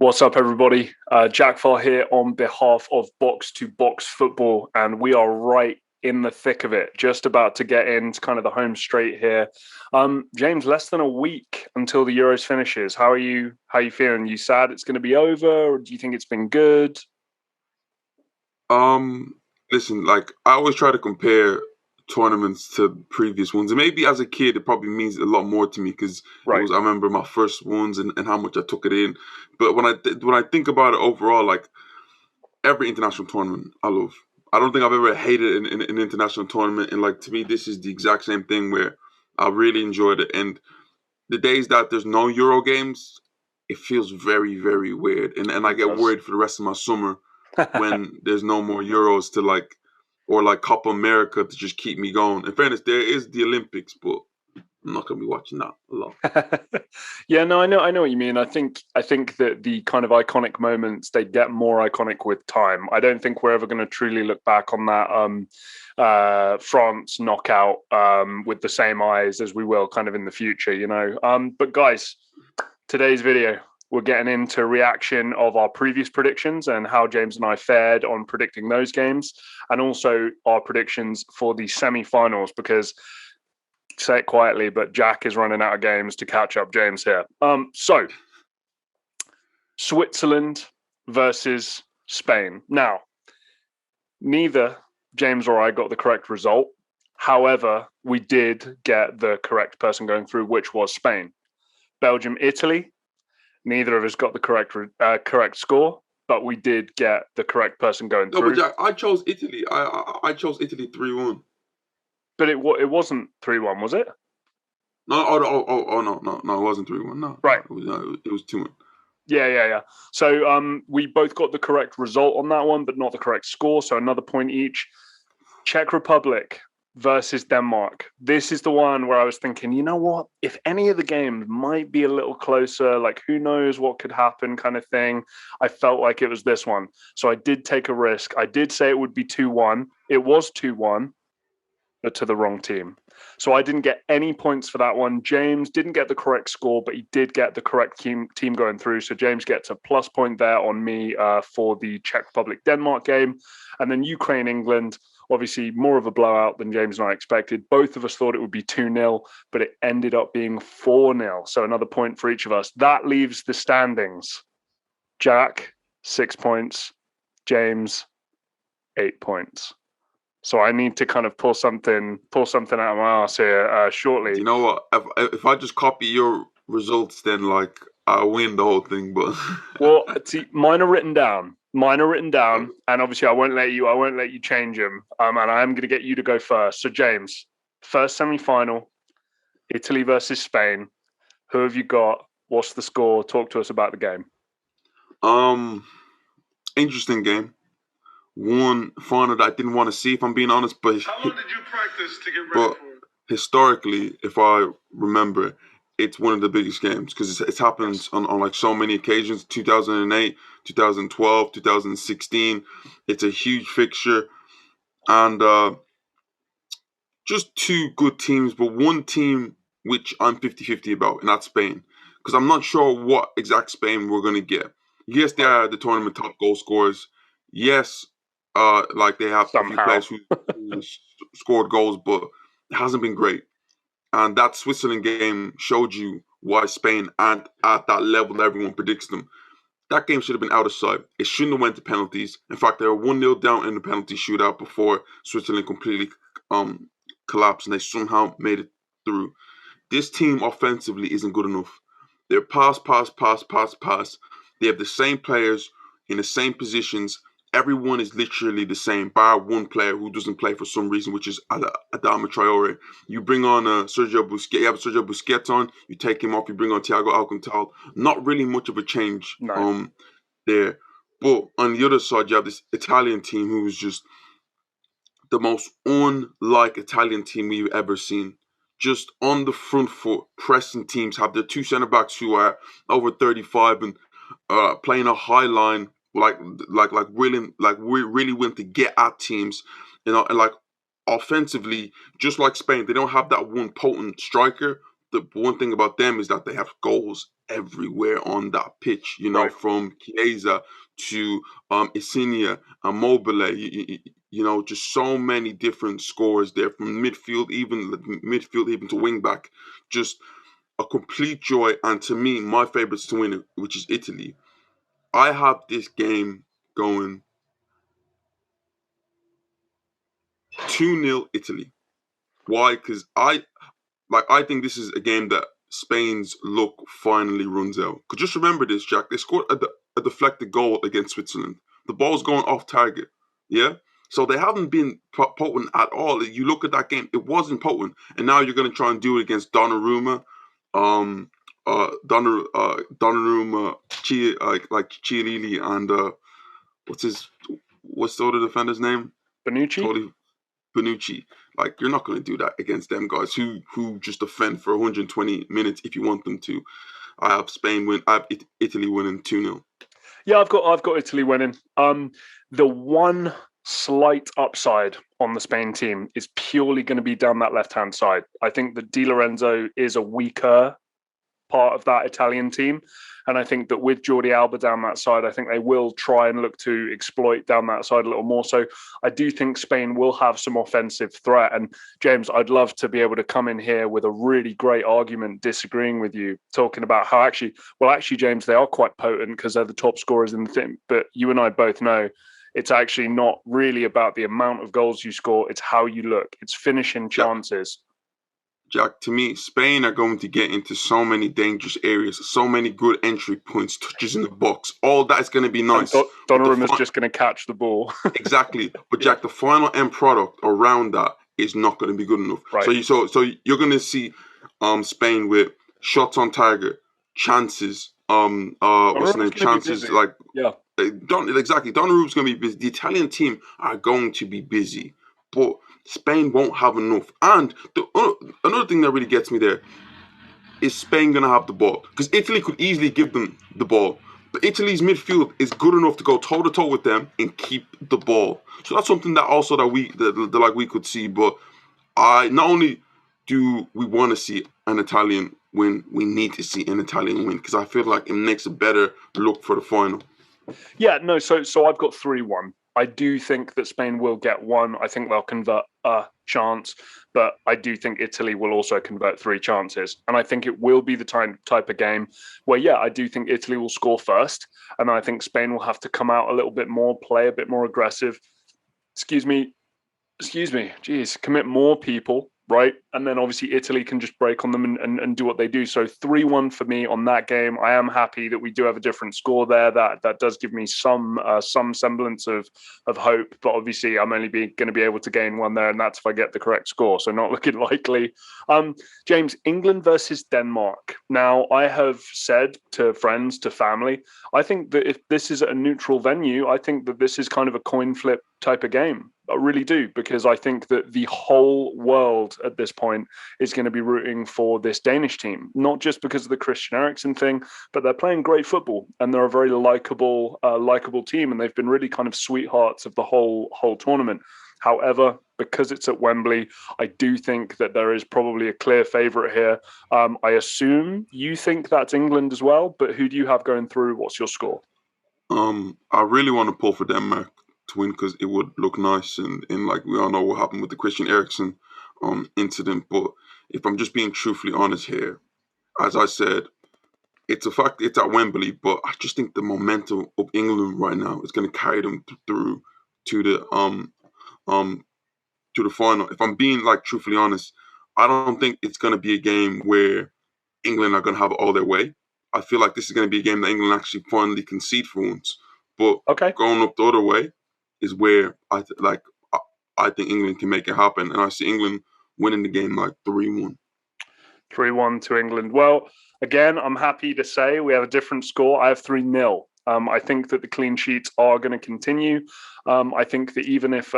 What's up, everybody? Jack Farr here on behalf of Box to Box Football, and we are right in the thick of it, just about to get into kind of the home straight here. James, less than a week until the Euros finishes. How are you? How are you feeling? You sad it's going to be over, or do you think it's been good? Listen, like I always try to compare tournaments to previous ones, and maybe as a kid it probably means a lot more to me because it Right. was I remember my first ones and how much I took it in. But when I think about it overall, like every international tournament, I love. I don't think I've ever hated an international tournament, and like to me, this is the exact same thing where I really enjoyed it. And the days that there's no Euro games, it feels very very weird, and I It get does. worried for the rest of my summer when there's no more Euros to like, or like Copa America to just keep me going. In fairness, there is the Olympics, but I'm not gonna be watching that a lot. Yeah, no, I know what you mean. I think that the kind of iconic moments, they get more iconic with time. I don't think we're ever going to truly look back on that France knockout with the same eyes as we will kind of in the future, you know. But guys, today's video, we're getting into reaction of our previous predictions and how James and I fared on predicting those games, and also our predictions for the semi-finals, because say it quietly, but Jack is running out of games to catch up James here. So Switzerland versus Spain. Now, neither James or I got the correct result. However, we did get the correct person going through, which was Spain. Belgium, Italy. Neither of us got the correct score, but we did get the correct person going No, but through. Jack, I chose Italy. I chose Italy 3-1. But it wasn't 3-1, was it? No, no, it wasn't 3-1. No, Right. it was 2-1. Yeah. So we both got the correct result on that one, but not the correct score. So another point each. Czech Republic versus Denmark. This is the one where I was thinking, you know what? If any of the games might be a little closer, like who knows what could happen kind of thing. I felt like it was this one. So I did take a risk. I did say it would be 2-1. It was 2-1, but to the wrong team. So I didn't get any points for that one. James didn't get the correct score, but he did get the correct team going through. So James gets a plus point there on me for the Czech Republic-Denmark game. And then Ukraine-England, obviously more of a blowout than James and I expected. Both of us thought it would be 2-0, but it ended up being 4-0. So another point for each of us. That leaves the standings. Jack, 6 points. James, 8 points. So I need to kind of pull something out of my ass here shortly. You know what? If I just copy your results, then like I win the whole thing. But Well, see, mine are written down. And obviously I won't let you change them. And I am going to get you to go first. So James, first semi-final, Italy versus Spain. Who have you got? What's the score? Talk to us about the game. um, interesting game. One final that I didn't want to see, if I'm being honest, but How long did you practice to get ready but for it? historically, if I remember, it's one of the biggest games because it's happened Yes. on like so many occasions. 2008, 2012, 2016. It's a huge fixture, and just two good teams, but one team which I'm 50-50 about, and that's Spain. Because I'm not sure what exact Spain we're going to get. Yes, they Right. are the tournament top goal scorers. Yes, like they have a few Somehow. players who scored goals, but it hasn't been great. And that Switzerland game showed you why Spain aren't at that level that everyone predicts them. That game should have been out of sight. It shouldn't have went to penalties. In fact, they were 1-0 down in the penalty shootout before Switzerland completely um, collapsed, and they somehow made it through. This team offensively isn't good enough. They're pass. They have the same players in the same positions. Everyone is literally the same, bar one player who doesn't play for some reason, which is Adama Traore. You bring on Sergio Busquets. You have Sergio Busquets on. You take him off. You bring on Thiago Alcantara. Not really much of a change No. there. But on the other side, you have this Italian team who is just the most unlike Italian team we've ever seen. Just on the front foot, pressing teams, have their two centre backs who are over 35 and playing a high line, we really willing to get at teams, and like offensively, just like Spain, they don't have that one potent striker. The one thing about them is that they have goals everywhere on that pitch. Right. From Chiesa to Insigne and Mobile. Just so many different scores there from midfield, even to wing back. Just a complete joy. And to me, my favorites to win it, which is Italy. I have this game going 2-0 Italy. Why? Because I think this is a game that Spain's luck finally runs out. Because just remember this, Jack. They scored a deflected goal against Switzerland. The ball's going off target. Yeah? So they haven't been potent at all. You look at that game, it wasn't potent. And now you're going to try and do it against Donnarumma. Donnarumma, Chiellini, and what's the other defender's name? Bonucci? Bonucci. You're not going to do that against them guys who just defend for 120 minutes if you want them to. I have Italy winning 2-0. Yeah, I've got Italy winning. The one slight upside on the Spain team is purely going to be down that left-hand side. I think that Di Lorenzo is a weaker part of that Italian team. And I think that with Jordi Alba down that side, I think they will try and look to exploit down that side a little more. So I do think Spain will have some offensive threat. And James, I'd love to be able to come in here with a really great argument disagreeing with you, talking about how actually, James, they are quite potent because they're the top scorers in the team. But you and I both know it's actually not really about the amount of goals you score. It's how you look. It's finishing chances. Jack, to me, Spain are going to get into so many dangerous areas, so many good entry points, touches in the box. All that is going to be nice. Donnarumma's just going to catch the ball. Exactly. But Jack, the final end product around that is not going to be good enough. Right. So you're going to see Spain with shots on target, chances, what's the name? Chances exactly. Donnarumma's going to be busy. The Italian team are going to be busy, but Spain won't have enough. And another thing that really gets me there is Spain going to have the ball. Because Italy could easily give them the ball. But Italy's midfield is good enough to go toe-to-toe with them and keep the ball. So that's something that we could see. But not only do we want to see an Italian win, we need to see an Italian win. Because I feel like it makes a better look for the final. Yeah, no, so I've got 3-1. I do think that Spain will get one. I think they'll convert a chance, but I do think Italy will also convert 3 chances. And I think it will be the type of game where, I do think Italy will score first. And I think Spain will have to come out a little bit more, play a bit more aggressive. Excuse me. Commit more people, right? And then obviously Italy can just break on them and do what they do. So 3-1 for me on that game. I am happy that we do have a different score there. That does give me some semblance of hope. But obviously I'm only going to be able to gain one there, and that's if I get the correct score. So not looking likely. James, England versus Denmark. Now, I have said to friends, to family, I think that if this is a neutral venue, I think that this is kind of a coin flip type of game. I really do, because I think that the whole world at this point is going to be rooting for this Danish team, not just because of the Christian Eriksen thing, but they're playing great football and they're a very likable team, and they've been really kind of sweethearts of the whole tournament. However, because it's at Wembley, I do think that there is probably a clear favourite here. I assume you think that's England as well, but who do you have going through? What's your score? I really want to pull for Denmark to win because it would look nice, and like we all know what happened with the Christian Eriksen incident. But if I'm just being truthfully honest here, as I said, it's a fact it's at Wembley, but I just think the momentum of England right now is going to carry them through to the final. If I'm being truthfully honest, I don't think it's going to be a game where England are going to have it all their way. I feel like this is going to be a game that England actually finally concede for once. But going up the other way is where I think England can make it happen, and I see England winning the game 3-1. 3-1 to England. Well, again, I'm happy to say we have a different score. I have 3-0. I think that the clean sheets are going to continue. I think that even if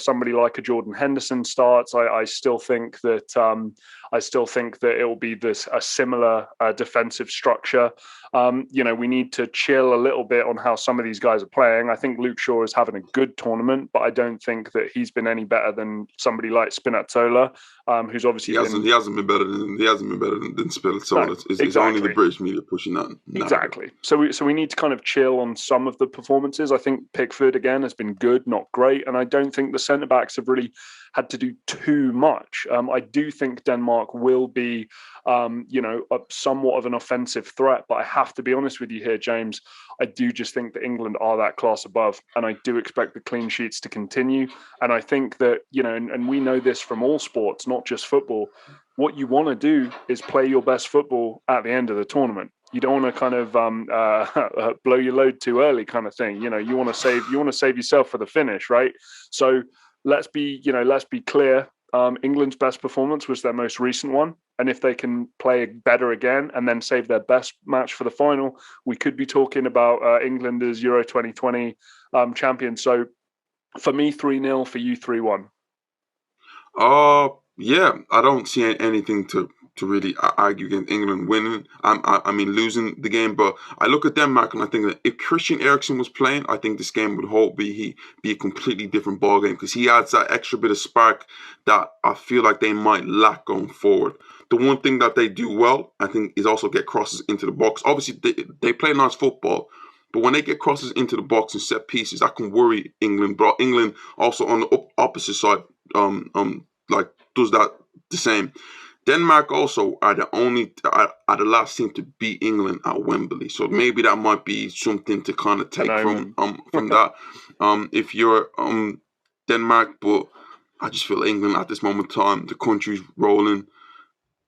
somebody like a Jordan Henderson starts, I still think that I still think that it will be a similar defensive structure. We need to chill a little bit on how some of these guys are playing. I think Luke Shaw is having a good tournament, but I don't think that he's been any better than somebody like Spinazzola, who's obviously he hasn't been better than Spinazzola. No, it's exactly. only the British media pushing that. Exactly. So we need to kind of chill on some of the performances. I think Pickford again has been good, not great, and I don't think the centre backs have really had to do too much. I do think Denmark will be, somewhat of an offensive threat, but I have to be honest with you here, James. I do just think that England are that class above, and I do expect the clean sheets to continue. And I think that, and we know this from all sports, not just football. What you want to do is play your best football at the end of the tournament. You don't want to kind of blow your load too early, kind of thing. You want to save yourself for the finish, right? So let's be clear. England's best performance was their most recent one, and if they can play better again and then save their best match for the final, we could be talking about England as Euro 2020 champions. So for me, 3-0. For you, 3-1. Yeah, I don't see anything to really argue against England winning. I mean losing the game, but I look at Denmark and I think that if Christian Eriksen was playing, I think this game would be a completely different ball game, because he adds that extra bit of spark that I feel like they might lack going forward. The one thing that they do well, I think, is also get crosses into the box. Obviously, they play nice football, but when they get crosses into the box and set pieces, that can worry England. But England also on the opposite side, does that the same. Denmark also are the last team to beat England at Wembley, so maybe that might be something to kind of take from that. If you're Denmark, but I just feel England at this moment in time, the country's rolling.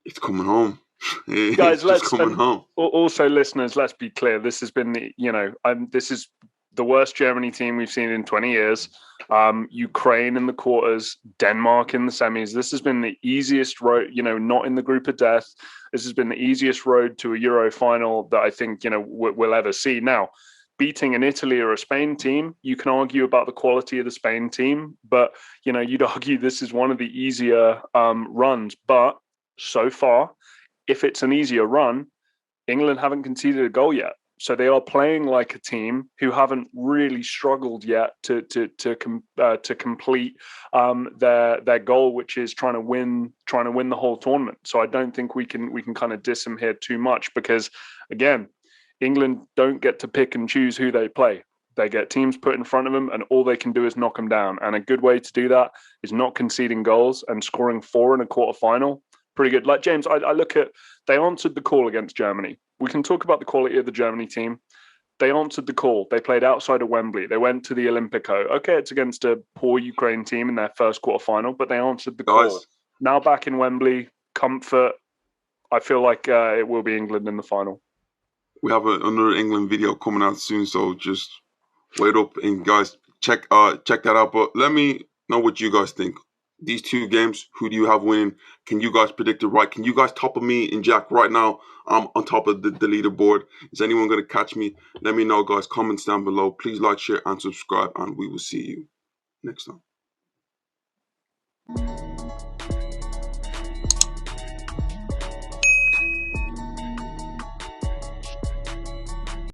It's coming home. Guys, it's coming home. Also, listeners, let's be clear. This has been this is the worst Germany team we've seen in 20 years. Ukraine in the quarters, Denmark in the semis. This has been the easiest road, not in the group of death. This has been the easiest road to a Euro final that I think, we'll ever see. Now, beating an Italy or a Spain team, you can argue about the quality of the Spain team, but, you'd argue this is one of the easier runs. But so far, if it's an easier run, England haven't conceded a goal yet. So they are playing like a team who haven't really struggled yet to complete their goal, which is trying to win the whole tournament. So I don't think we can kind of diss them here too much, because again, England don't get to pick and choose who they play. They get teams put in front of them, and all they can do is knock them down. And a good way to do that is not conceding goals and scoring 4 in a quarterfinal. Pretty good. Like James, I look at, they answered the call against Germany. We can talk about the quality of the Germany team. They answered the call. They played outside of Wembley. They went to the Olympico. Okay, it's against a poor Ukraine team in their first quarterfinal, but they answered the call. Now back in Wembley, comfort. I feel like it will be England in the final. We have another England video coming out soon, so just wait up and guys check that out. But let me know what you guys think. These 2 games, who do you have winning? Can you guys predict it right? Can you guys topple me and Jack right now? I'm on top of the leaderboard. Is anyone going to catch me? Let me know, guys. Comments down below. Please like, share, and subscribe, and we will see you next time.